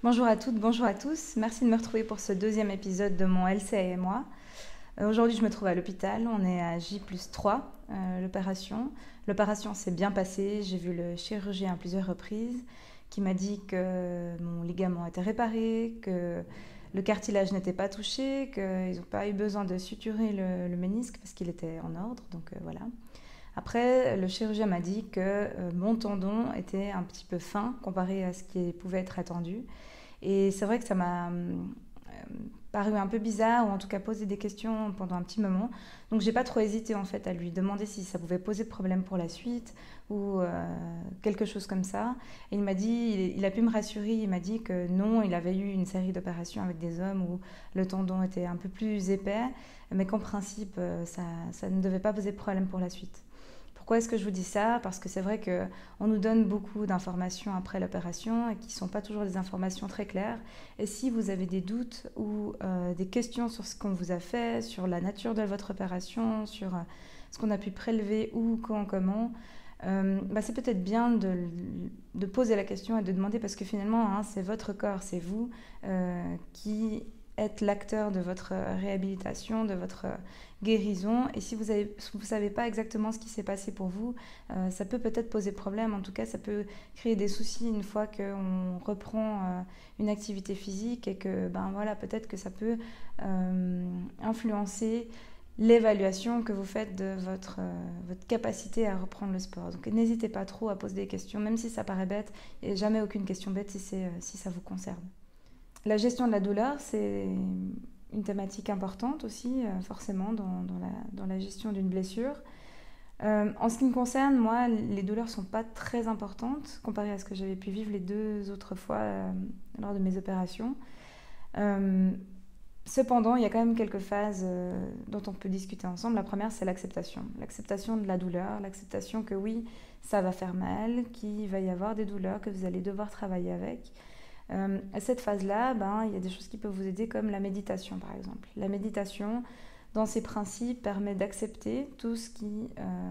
Bonjour à toutes, bonjour à tous. Merci de me retrouver pour ce deuxième épisode de mon LCA et moi. Aujourd'hui, je me trouve à l'hôpital. On est à J+3, l'opération. L'opération s'est bien passée. J'ai vu le chirurgien à plusieurs reprises qui m'a dit que mon ligament était réparé, que le cartilage n'était pas touché, qu'ils n'ont pas eu besoin de suturer le ménisque parce qu'il était en ordre. Donc voilà. Après, le chirurgien m'a dit que mon tendon était un petit peu fin comparé à ce qui pouvait être attendu. Et c'est vrai que ça m'a paru un peu bizarre, ou en tout cas posé des questions pendant un petit moment. Donc j'ai pas trop hésité en fait à lui demander si ça pouvait poser problème pour la suite ou quelque chose comme ça. Et il m'a dit, il a pu me rassurer, il m'a dit que non, il avait eu une série d'opérations avec des hommes où le tendon était un peu plus épais, mais qu'en principe ça ne devait pas poser problème pour la suite. Pourquoi est-ce que je vous dis ça? Parce que c'est vrai qu'on nous donne beaucoup d'informations après l'opération et qui ne sont pas toujours des informations très claires. Et si vous avez des doutes ou des questions sur ce qu'on vous a fait, sur la nature de votre opération, sur ce qu'on a pu prélever, où, quand, comment, c'est peut-être bien de poser la question et de demander parce que finalement, hein, c'est votre corps, c'est vous qui êtes l'acteur de votre réhabilitation, de votre guérison. Et si vous ne savez pas exactement ce qui s'est passé pour vous, ça peut peut-être poser problème. En tout cas, ça peut créer des soucis une fois qu'on reprend une activité physique et que voilà, peut-être que ça peut influencer l'évaluation que vous faites de votre capacité à reprendre le sport. Donc n'hésitez pas trop à poser des questions, même si ça paraît bête. Il n'y a jamais aucune question bête si ça vous concerne. La gestion de la douleur, c'est une thématique importante aussi, forcément, dans la gestion d'une blessure. En ce qui me concerne, moi, les douleurs ne sont pas très importantes comparées à ce que j'avais pu vivre les deux autres fois lors de mes opérations. Cependant, il y a quand même quelques phases dont on peut discuter ensemble. La première, c'est l'acceptation. L'acceptation de la douleur, l'acceptation que oui, ça va faire mal, qu'il va y avoir des douleurs, que vous allez devoir travailler avec. À cette phase-là, il y a des choses qui peuvent vous aider comme la méditation par exemple. La méditation, dans ses principes, permet d'accepter tout ce qui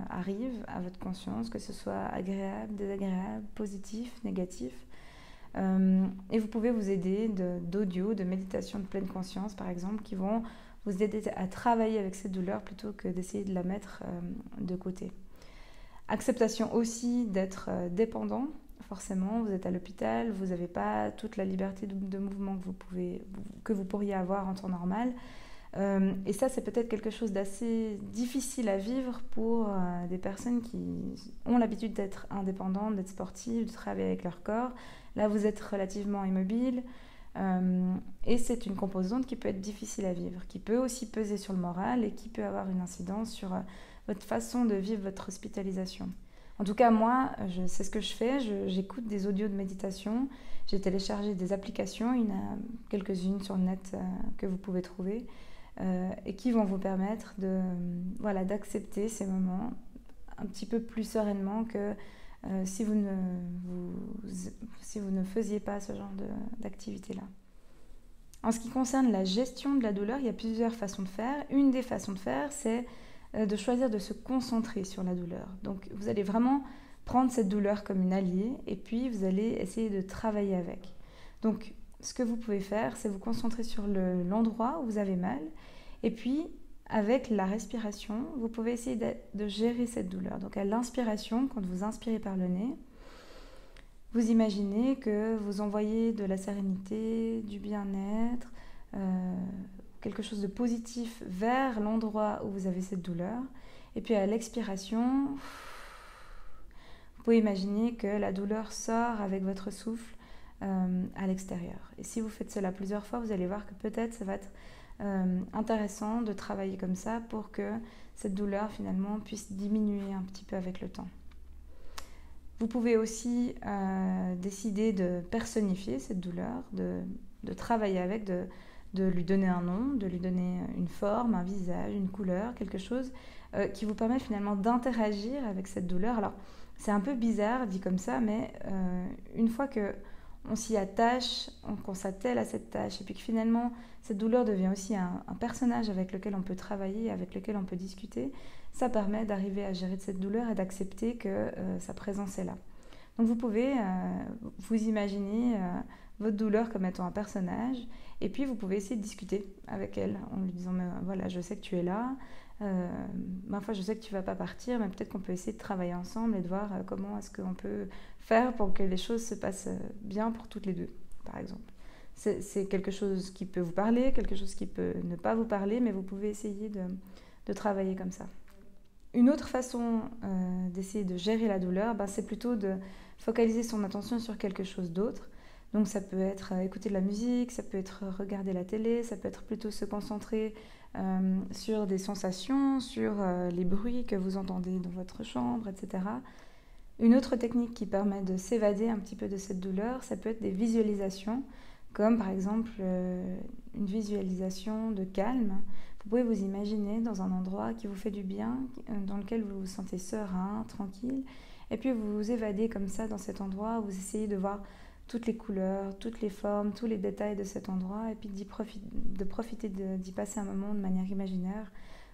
arrive à votre conscience, que ce soit agréable, désagréable, positif, négatif. Et vous pouvez vous aider d'audio, de méditation de pleine conscience par exemple, qui vont vous aider à travailler avec cette douleur plutôt que d'essayer de la mettre de côté. Acceptation aussi d'être dépendant. Forcément, vous êtes à l'hôpital, vous n'avez pas toute la liberté de mouvement que vous pourriez avoir en temps normal. Et ça, c'est peut-être quelque chose d'assez difficile à vivre pour des personnes qui ont l'habitude d'être indépendantes, d'être sportives, de travailler avec leur corps. Là, vous êtes relativement immobile. Et c'est une composante qui peut être difficile à vivre, qui peut aussi peser sur le moral et qui peut avoir une incidence sur votre façon de vivre votre hospitalisation. En tout cas, moi, c'est ce que je fais. J'écoute des audios de méditation. J'ai téléchargé des applications. Il y en a quelques-unes sur le net que vous pouvez trouver et qui vont vous permettre d'accepter ces moments un petit peu plus sereinement que si vous ne faisiez pas ce genre d'activité-là. En ce qui concerne la gestion de la douleur, il y a plusieurs façons de faire. Une des façons de faire, c'est de choisir de se concentrer sur la douleur. Donc vous allez vraiment prendre cette douleur comme une alliée et puis vous allez essayer de travailler avec. Donc ce que vous pouvez faire, c'est vous concentrer sur l'endroit où vous avez mal et puis avec la respiration, vous pouvez essayer de gérer cette douleur. Donc à l'inspiration, quand vous inspirez par le nez, vous imaginez que vous envoyez de la sérénité, du bien-être, quelque chose de positif vers l'endroit où vous avez cette douleur. Et puis à l'expiration, vous pouvez imaginer que la douleur sort avec votre souffle à l'extérieur. Et si vous faites cela plusieurs fois, vous allez voir que peut-être ça va être intéressant de travailler comme ça pour que cette douleur finalement puisse diminuer un petit peu avec le temps. Vous pouvez aussi décider de personnifier cette douleur, de travailler avec, de lui donner un nom, de lui donner une forme, un visage, une couleur, quelque chose qui vous permet finalement d'interagir avec cette douleur. Alors, c'est un peu bizarre dit comme ça, mais une fois qu'on s'y attache, qu'on s'attelle à cette tâche, et puis que finalement, cette douleur devient aussi un personnage avec lequel on peut travailler, avec lequel on peut discuter, ça permet d'arriver à gérer cette douleur et d'accepter que sa présence est là. Donc vous pouvez vous imaginer votre douleur comme étant un personnage, et puis vous pouvez essayer de discuter avec elle en lui disant mais, voilà, je sais que tu es là, parfois je sais que tu ne vas pas partir, mais peut-être qu'on peut essayer de travailler ensemble et de voir comment est-ce qu'on peut faire pour que les choses se passent bien pour toutes les deux, par exemple. C'est quelque chose qui peut vous parler, quelque chose qui peut ne pas vous parler, mais vous pouvez essayer de travailler comme ça. Une autre façon d'essayer de gérer la douleur, c'est plutôt de focaliser son attention sur quelque chose d'autre. Donc ça peut être écouter de la musique, ça peut être regarder la télé, ça peut être plutôt se concentrer sur des sensations, sur les bruits que vous entendez dans votre chambre, etc. Une autre technique qui permet de s'évader un petit peu de cette douleur, ça peut être des visualisations, comme par exemple une visualisation de calme. Vous pouvez vous imaginer dans un endroit qui vous fait du bien, dans lequel vous vous sentez serein, tranquille, et puis vous vous évadez comme ça dans cet endroit, vous essayez de voir toutes les couleurs, toutes les formes, tous les détails de cet endroit, et puis de profiter d'y passer un moment de manière imaginaire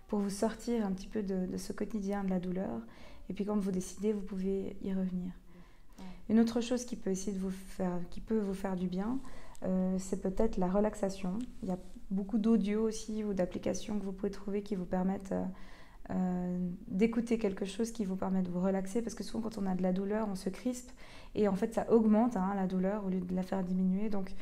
pour vous sortir un petit peu de ce quotidien de la douleur. Et puis quand vous décidez, vous pouvez y revenir. Une autre chose qui peut vous faire du bien, c'est peut-être la relaxation. Il y a beaucoup d'audio aussi ou d'applications que vous pouvez trouver qui vous permettent d'écouter quelque chose qui vous permet de vous relaxer, parce que souvent quand on a de la douleur, on se crispe et en fait ça augmente la douleur au lieu de la faire diminuer. Donc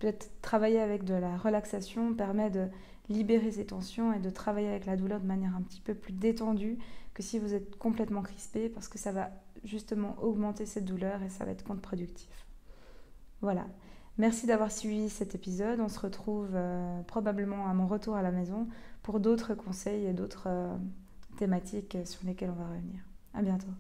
peut-être travailler avec de la relaxation permet de libérer ses tensions et de travailler avec la douleur de manière un petit peu plus détendue que si vous êtes complètement crispé, parce que ça va justement augmenter cette douleur et ça va être contre-productif. Voilà. Merci d'avoir suivi cet épisode. On se retrouve probablement à mon retour à la maison pour d'autres conseils et d'autres thématiques sur lesquelles on va revenir. À bientôt.